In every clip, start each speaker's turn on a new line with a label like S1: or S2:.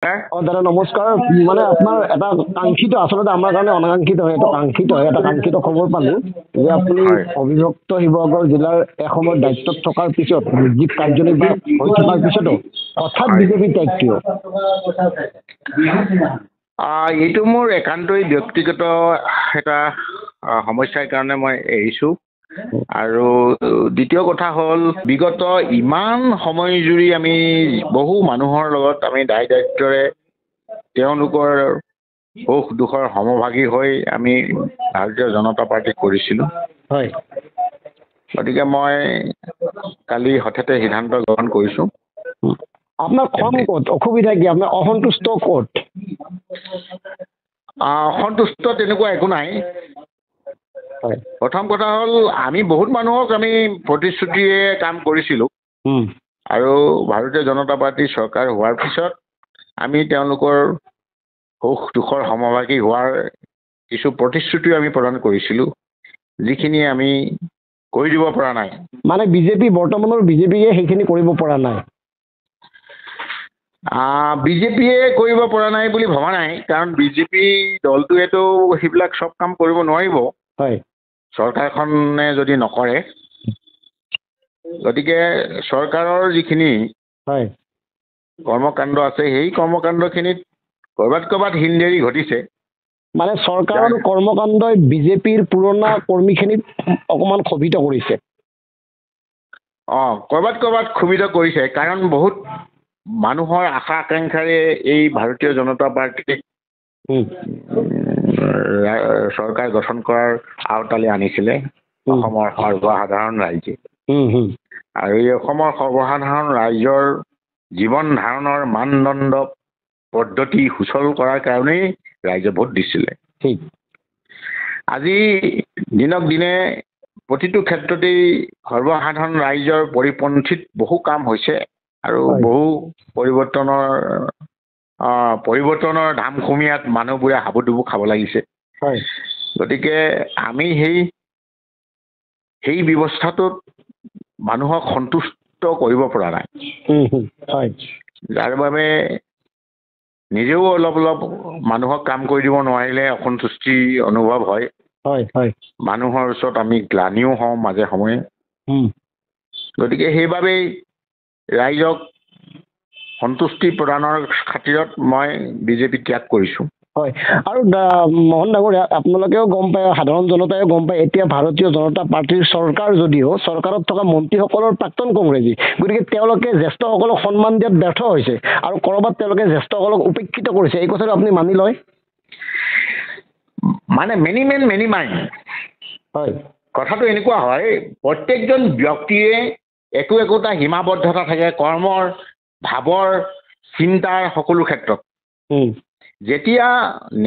S1: দাদা নমস্কাৰ। মানে আপোনাৰ এটা কাংক্ষিত, আচলতে আমাৰ কাৰণে অনাকাংক্ষিত হয়, এটা কাংক্ষিত খবৰ পালো যে আপুনি
S2: হয়
S1: অবিভক্ত শিৱসাগৰ জিলাৰ এসময়ত দায়িত্বত থকাৰ পিছত নিৰ্জীৱ কাৰ্যনিৰ্বাহক হৈ থকাৰ পিছতো হঠাৎ
S2: হয়
S1: বিজেপি ত্যাগ কিয়?
S2: এইটো মোৰ একান্তই ব্যক্তিগত এটা সমস্যাৰ কাৰণে মই এৰিছোঁ। আৰু দ্বিতীয় কথা হ'ল, বিগত ইমান সময় জুৰি আমি বহু মানুহৰ লগত আমি দায় দায়িত্বৰে তেওঁলোকৰ সুখ দুখৰ সমভাগী হৈ আমি ভাৰতীয় জনতা পাৰ্টি কৰিছিলোঁ।
S1: হয়,
S2: গতিকে মই কালি হঠাতে সিদ্ধান্ত গ্ৰহণ কৰিছোঁ।
S1: আপোনাৰ খং ক'ত, অসুবিধা কি, আপোনাৰ অসন্তুষ্ট ক'ত?
S2: অসন্তুষ্ট তেনেকুৱা একো নাই।
S1: হয়,
S2: প্ৰথম কথা হ'ল, আমি বহুত মানুহক আমি প্ৰতিশ্ৰুতিৰে কাম কৰিছিলোঁ আৰু ভাৰতীয় জনতা পাৰ্টীৰ চৰকাৰ হোৱাৰ পিছত আমি তেওঁলোকৰ সুখ দুখৰ সমভাগী হোৱাৰ কিছু প্ৰতিশ্ৰুতিও আমি প্ৰদান কৰিছিলোঁ, যিখিনি আমি কৰি দিব পৰা নাই।
S1: মানে বৰ্তমানৰ বিজেপিয়ে সেইখিনি কৰিব পৰা নাই?
S2: বিজেপিয়ে কৰিব পৰা নাই বুলি ভবা নাই, কাৰণ বিজেপি দলটোৱেতো সেইবিলাক চব কাম কৰিব নোৱাৰিব।
S1: হয়,
S2: চৰকাৰখনে যদি নকৰে। গতিকে চৰকাৰৰ যিখিনি
S1: হয়,
S2: কৰ্মকাণ্ড আছে, সেই কৰ্মকাণ্ডখিনিত ক'ৰবাত হিনদেৰি ঘটিছে।
S1: মানে চৰকাৰৰ কৰ্মকাণ্ডই বিজেপিৰ পুৰণা কৰ্মীখিনিক অকণমান ক্ষোভিত কৰিছে।
S2: ক'ৰবাত ক্ষোভিত কৰিছে, কাৰণ বহুত মানুহৰ আশা আকাংক্ষাৰে এই ভাৰতীয় জনতা পাৰ্টীক চৰকাৰ গঠন কৰাৰ আওতালৈ আনিছিলে অসমৰ সৰ্বসাধাৰণ ৰাইজে। আৰু এই অসমৰ সৰ্বসাধাৰণ ৰাইজৰ জীৱন ধাৰণৰ মানদণ্ড পদ্ধতি সুচল কৰাৰ কাৰণেই ৰাইজে ভোট দিছিলে। আজি দিনক দিনে প্ৰতিটো ক্ষেত্ৰতেই সৰ্বসাধাৰণ ৰাইজৰ পৰিপন্থীত বহু কাম হৈছে আৰু বহু পৰিৱৰ্তনৰ ধামখুমীয়াত মানুহবোৰে হাবুডুবু খাব লাগিছে। গতিকে আমি সেই ব্যৱস্থাটোত মানুহক সন্তুষ্ট কৰিব পৰা নাই। যাৰ বাবে নিজেও অলপ মানুহক কাম কৰি দিব নোৱাৰিলে অসন্তুষ্টি অনুভৱ হয়। মানুহৰ ওচৰত আমি গ্লানিও হওঁ মাজে সময়ে। গতিকে সেইবাবেই ৰাইজক সন্তুষ্টি প্ৰদানৰ খাতিৰত মই বিজেপি ত্যাগ কৰিছোঁ।
S1: হয়, আৰু মোহন ডাঙৰীয়া, আপোনালোকেও গম পায়, সাধাৰণ জনতাইও গম পায়, এতিয়া ভাৰতীয় জনতা পাৰ্টীৰ চৰকাৰ যদিও চৰকাৰত থকা মন্ত্ৰীসকলৰ প্ৰাক্তন কংগ্ৰেছী, গতিকে তেওঁলোকে জ্যেষ্ঠসকলক সন্মান দিয়াত ব্যৰ্থ হৈছে আৰু ক'ৰবাত তেওঁলোকে জ্যেষ্ঠসকলক উপেক্ষিত কৰিছে। এই কথাটো আপুনি মানি লয়?
S2: মানে মেনি মেন মেনি মাইণ্ড।
S1: হয়,
S2: কথাটো এনেকুৱা হয়, প্ৰত্যেকজন ব্যক্তিৰে একোটা সীমাবদ্ধতা থাকে কৰ্মৰ, ভাৱৰ, চিন্তাৰ সকলো ক্ষেত্ৰত। যেতিয়া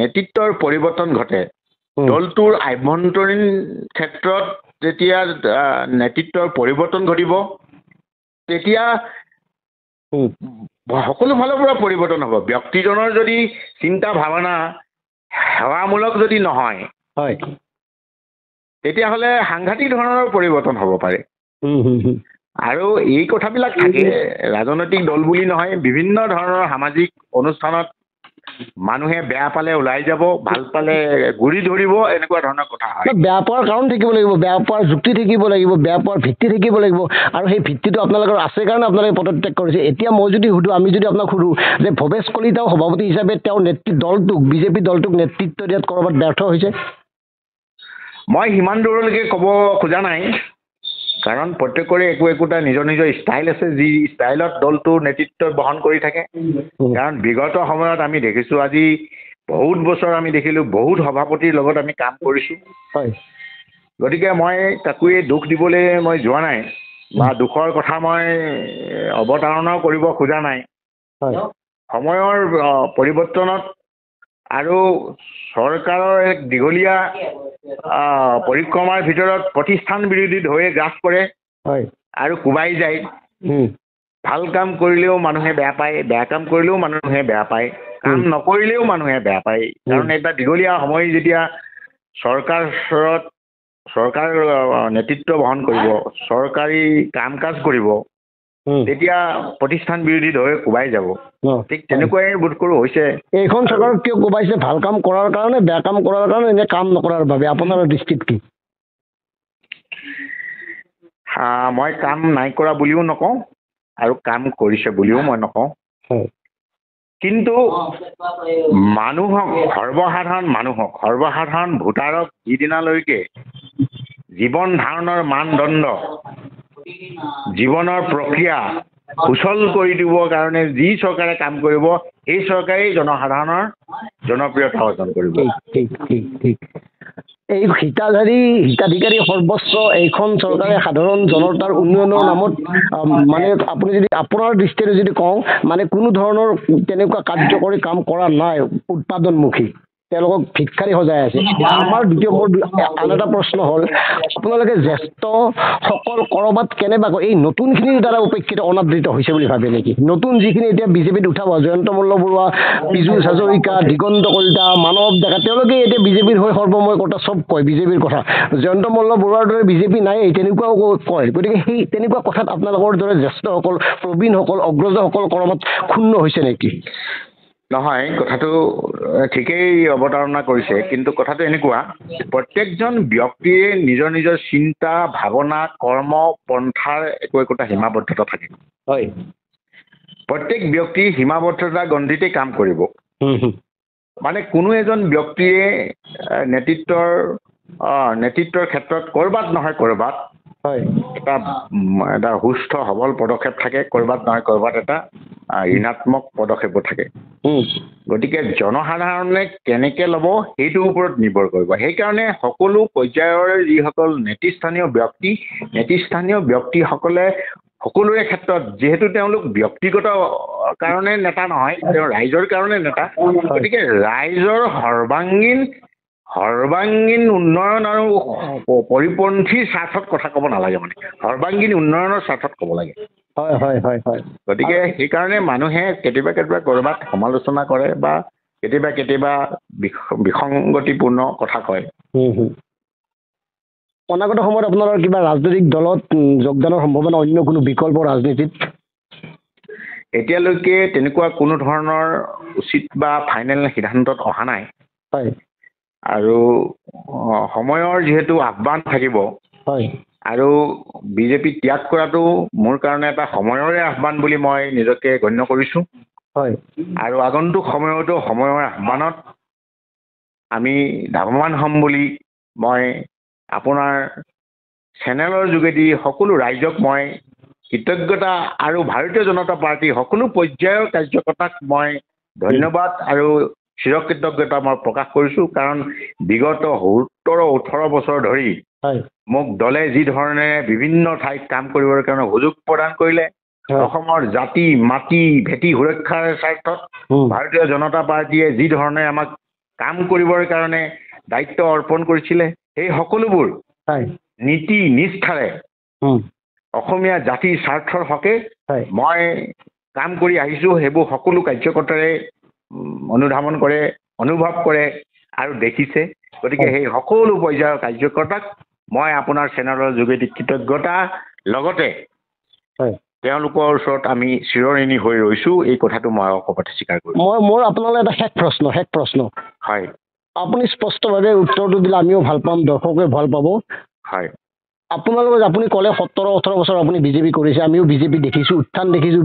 S2: নেতৃত্বৰ পৰিৱৰ্তন ঘটে, দলটোৰ আভ্যন্তৰীণ ক্ষেত্ৰত যেতিয়া নেতৃত্বৰ পৰিৱৰ্তন ঘটিব, তেতিয়া সকলো ফালৰ পৰা পৰিৱৰ্তন হ'ব। ব্যক্তিজনৰ যদি চিন্তা ভাৱনা সেৱামূলক যদি নহয়, তেতিয়াহ'লে সাংঘাতিক ধৰণৰ পৰিৱৰ্তন হ'ব পাৰে। আৰু এই কথাবিলাক থাকে ৰাজনৈতিক দল বুলি নহয়, বিভিন্ন ধৰণৰ সামাজিক অনুষ্ঠানত মানুহে বেয়া পালে ওলাই যাব, ভাল পালে গুৰি ধৰিব, এনেকুৱা ধৰণৰ কথা হয়। বেয়া পোৱাৰ কাৰণ থাকিব লাগিব, বেয়া পোৱাৰ যুক্তি থাকিব লাগিব, বেয়া পোৱাৰ ভিত্তি থাকিব লাগিব, আৰু সেই ভিত্তিটো আপোনালোকৰ আছে কাৰণে আপোনালোকে পদত্যাগ কৰিছে। এতিয়া মই যদি সুধোঁ, আমি যদি আপোনাক সুধোঁ যে ভৱেশ কলিতাও সভাপতি হিচাপে তেওঁৰ বিজেপি দলটোক নেতৃত্ব দিয়াত ক'ৰবাত ব্যৰ্থ হৈছে? মই সিমান দূৰলৈকে ক'ব খোজা নাই, কাৰণ প্ৰত্যেকৰে একোটা নিজৰ ষ্টাইল আছে, যি ষ্টাইলত দলটোৰ নেতৃত্ব বহন কৰি থাকে। কাৰণ বিগত সময়ত আমি দেখিছোঁ, আজি বহুত বছৰ আমি দেখিলোঁ, বহুত সভাপতিৰ লগত আমি কাম কৰিছোঁ। গতিকে মই কাকোৱে দোষ দিবলৈ মই যোৱা নাই, বা দুখৰ কথা মই অৱতাৰণাও কৰিব খোজা নাই। সময়ৰ পৰিৱৰ্তনত আৰু চৰকাৰৰ এক দীঘলীয়া পৰিক্ৰমাৰ ভিতৰত প্ৰতিষ্ঠান বিৰোধী ঢৌৱে গ্ৰাস কৰে আৰু কোবাই যায়। ভাল কাম কৰিলেও মানুহে বেয়া পায়, বেয়া কাম কৰিলেও মানুহে বেয়া পায়, কাম নকৰিলেও মানুহে বেয়া পায়। কাৰণ এটা দীঘলীয়া সময় যেতিয়া চৰকাৰ নেতৃত্ব বহন কৰিব, চৰকাৰী কাম কাজ কৰিব, তেতিয়া প্ৰতিষ্ঠান বিৰোধী হৈ কোবাই যাব ঠিক তেনেকুৱাই বোধ কৰোঁ হৈছে
S1: এইখন চৰকাৰক কিয় কোবাইছে ভাল কাম কৰাৰ কাৰণে বেয়া কাম কৰাৰ কাৰণে নে কাম নকৰাৰ বাবে আপোনাৰ দৃষ্টিত কি
S2: মই কাম নাই কৰা বুলিও নকওঁ আৰু কাম কৰিছে বুলিও মই নকওঁ কিন্তু মানুহক সৰ্বসাধাৰণ ভোটাৰক যিদিনালৈকে জীৱন ধাৰণৰ মানদণ্ড জীৱনৰ প্ৰক্ৰিয়া সুচল কৰি দিবৰ কাৰণে যি চৰকাৰে কাম কৰিব সেই চৰকাৰেই জনসাধাৰণৰ জনপ্ৰিয়তা অৰ্জন কৰিব
S1: এই হিতাধিকাৰী সৰ্বস্ব এইখন চৰকাৰে সাধাৰণ জনতাৰ উন্নয়নৰ নামত মানে আপুনি যদি আপোনাৰ দৃষ্টিৰে যদি কওঁ মানে কোনো ধৰণৰ তেনেকুৱা কাৰ্যকৰী কাম কৰা নাই উৎপাদনমুখী তেওঁলোকক ভিক্ষাৰী সজাই আছে আমাৰ মোৰ আন এটা প্ৰশ্ন হ'ল আপোনালোকে জ্যেষ্ঠসকল ক'ৰবাত কেনেবাকৈ এই নতুনখিনিৰ দ্বাৰা উপেক্ষিত অনাদৃত হৈছে বুলি ভাবে নেকি নতুন যিখিনি এতিয়া বিজেপিত উঠাব জয়ন্ত মল্ল বৰুৱা পীযুষ হাজৰিকা দিগন্ত কলিতা মানৱ ডেকা তেওঁলোকে এতিয়া বিজেপিৰ হৈ সৰ্বময় কথা চব কয় বিজেপিৰ কথা জয়ন্ত মল্ল বৰুৱাৰ দৰে বিজেপি নাই তেনেকুৱাও কয় গতিকে সেই তেনেকুৱা কথাত আপোনালোকৰ দৰে জ্যেষ্ঠসকল প্ৰবীণসকল অগ্ৰজসকল ক'ৰবাত ক্ষুণ্ণ হৈছে নেকি
S2: নহয় কথাটো ঠিকেই অৱতাৰণা কৰিছে কিন্তু কথাটো এনেকুৱা প্ৰত্যেকজন ব্যক্তিয়ে নিজৰ নিজৰ চিন্তা ভাৱনা কৰ্ম পন্থাৰ একোটা সীমাবদ্ধতা থাকে
S1: হয়
S2: প্ৰত্যেক ব্যক্তি সীমাবদ্ধতা গণ্ডিতে কাম কৰিব মানে কোনো এজন ব্যক্তিয়ে নেতৃত্বৰ ক্ষেত্ৰত ক'ৰবাত নহয় ক'ৰবাত
S1: হয়
S2: এটা সুস্থ সবল পদক্ষেপ থাকে ক'ৰবাত নহয় ক'ৰবাত এটা ঋণাত্মক পদক্ষেপো থাকে গতিকে জনসাধাৰণে কেনেকৈ ল'ব সেইটোৰ ওপৰত নিৰ্ভৰ কৰিব সেইকাৰণে সকলো পৰ্যায়ৰ যিসকল নেতৃস্থানীয় ব্যক্তিসকলে সকলোৰে ক্ষেত্ৰত যিহেতু তেওঁলোক ব্যক্তিগত কাৰণে নেতা নহয় তেওঁ ৰাইজৰ কাৰণে নেতা গতিকে ৰাইজৰ সৰ্বাংগীন উন্নয়ন আৰু পৰিপন্থী স্বাৰ্থত কথা ক'ব নালাগে মানে সৰ্বাংগীন উন্নয়নৰ স্বাৰ্থত ক'ব লাগে
S1: হয় হয় হয় হয়
S2: গতিকে সেইকাৰণে মানুহে কেতিয়াবা ক'ৰবাত সমালোচনা কৰে বা কেতিয়াবা বিসংগতিপূৰ্ণ কথা কয়
S1: অনাগত সময়ত আপোনাৰ কিবা ৰাজনৈতিক দলত যোগদানৰ সম্ভাৱনা অন্য কোনো বিকল্প ৰাজনীতিত
S2: এতিয়ালৈকে তেনেকুৱা কোনো ধৰণৰ উচিত বা ফাইনেল সিদ্ধান্তত অহা নাই
S1: হয়
S2: আৰু সময়ৰ যিহেতু আহ্বান থাকিব
S1: হয়
S2: আৰু বিজেপি ত্যাগ কৰাটো মোৰ কাৰণে এটা সময়ৰে আহ্বান বুলি মই নিজকে গণ্য কৰিছোঁ
S1: হয়
S2: আৰু আগন্তুক সময়তো সময়ৰ আহ্বানত আমি ধাৱমান হ'ম বুলি মই আপোনাৰ চেনেলৰ যোগেদি সকলো ৰাইজক মই কৃতজ্ঞতা আৰু ভাৰতীয় জনতা পাৰ্টীৰ সকলো পৰ্যায়ৰ কাৰ্যকৰ্তাক মই ধন্যবাদ আৰু চিৰকৃতজ্ঞতা মই প্ৰকাশ কৰিছোঁ কাৰণ বিগত 17-18 বছৰ ধৰি মোক দলে যি ধৰণে বিভিন্ন ঠাইত কাম কৰিবৰ কাৰণে সুযোগ প্ৰদান কৰিলে অসমৰ জাতি মাটি ভেটি সুৰক্ষাৰ স্বাৰ্থত ভাৰতীয় জনতা পাৰ্টীয়ে যি ধৰণে আমাক কাম কৰিবৰ কাৰণে দায়িত্ব অৰ্পণ কৰিছিলে সেই সকলোবোৰ নীতি নিষ্ঠাৰে অসমীয়া জাতিৰ স্বাৰ্থৰ হকে মই কাম কৰি আহিছোঁ সেইবোৰ সকলো কাৰ্যকৰ্তাৰে অনুধাৱন কৰে অনুভৱ কৰে আৰু দেখিছে গতিকে সেই সকলো পৰ্যায়ৰ কাৰ্যকৰ্তাক মই আপোনাৰ চেনেলৰ যোগেদি কৃতজ্ঞতা লগতে তেওঁলোকৰ ওচৰত আমি চিৰঋণী হৈ ৰৈছোঁ এই কথাটো মই অকপতে স্বীকাৰ কৰিছোঁ
S1: মোৰ আপোনালৈ এটা শেষ প্ৰশ্ন
S2: হয়
S1: আপুনি স্পষ্টভাৱে উত্তৰটো দিলে আমিও ভাল পাম দৰ্শকে ভাল পাব
S2: হয়
S1: আপোনালোকে আপুনি ক'লে 17-18 বছৰ আপুনি বিজেপি কৰিছে আমিও বিজেপি দেখিছোঁ উত্থান দেখিছোঁ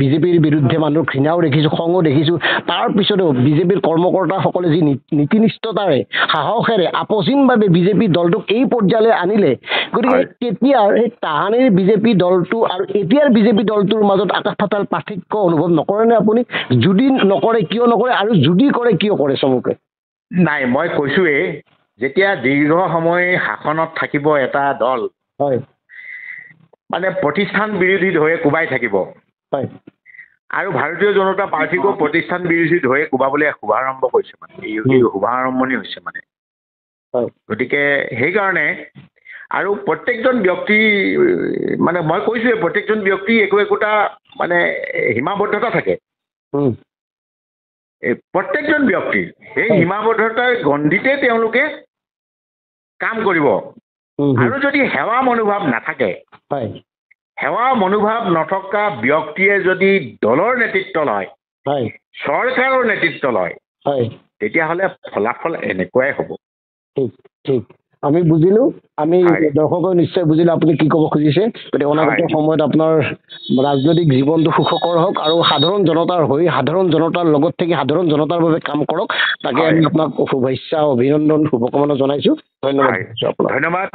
S1: বিজেপিৰ বিৰুদ্ধে মানুহৰ ঘৃণাও দেখিছোঁ খঙো দেখিছোঁ তাৰপিছতো বিজেপিৰ কৰ্মকৰ্তাসকলে যি নীতিনিষ্ঠতাৰে সাহসেৰে আপোচিনভাৱে বিজেপি দলটোক এই পৰ্যায়লৈ আনিলে গতিকে তেতিয়াৰ সেই তাহানিৰ বিজেপি দলটো আৰু এতিয়াৰ বিজেপি দলটোৰ মাজত আকাশ পাতাল পাৰ্থক্য অনুভৱ নকৰেনে আপুনি যদি নকৰে কিয় নকৰে আৰু যদি কৰে কিয় কৰে চমুকে
S2: নাই মই কৈছোঁৱেই যেতিয়া দীৰ্ঘ সময় শাসনত থাকিব এটা দল
S1: হয়
S2: মানে প্ৰতিষ্ঠান বিৰোধী হৈ কোবাই থাকিব
S1: হয়
S2: আৰু ভাৰতীয় জনতা পাৰ্টীকো প্ৰতিষ্ঠান বিৰোধী হৈ কোবাবলৈ শুভাৰম্ভ কৰিছে মানে এই শুভাৰম্ভণি হৈছে মানে গতিকে সেইকাৰণে আৰু প্ৰত্যেকজন ব্যক্তি মানে মই কৈছোঁৱেই প্ৰত্যেকজন ব্যক্তি একোটা মানে সীমাবদ্ধতা থাকে প্ৰত্যেকজন ব্যক্তিৰ সেই সীমাবদ্ধতাৰ গণ্ডিতে তেওঁলোকে কাম কৰিব আৰু যদি সেৱা মনোভাৱ নাথাকে সেৱা মনোভাৱ নথকা ব্যক্তিয়ে যদি দলৰ নেতৃত্ব লয়,
S1: হয়
S2: চৰকাৰৰ নেতৃত্ব লয়,
S1: হয়
S2: তেতিয়াহ'লে ফলাফল এনেকুৱাই হ'ব।
S1: ঠিক ঠিক আমি বুজিলো, আমি
S2: হয়।
S1: দৰ্শকেও নিশ্চয় বুজিলো আপুনি কি ক'ব খুজিছে। গতিকে অনাগত
S2: হয়।
S1: সময়ত আপোনাৰ ৰাজনৈতিক জীৱনটো সুখকৰ হওক আৰু সাধাৰণ জনতাৰ হৈ সাধাৰণ জনতাৰ লগত থাকি সাধাৰণ জনতাৰ বাবে কাম কৰক, তাকে
S2: হয়।
S1: আমি আপোনাক শুভেচ্ছা অভিনন্দন শুভকামনা জনাইছো। ধন্যবাদ
S2: হয়।
S1: আপোনাক।
S2: ধন্যবাদ।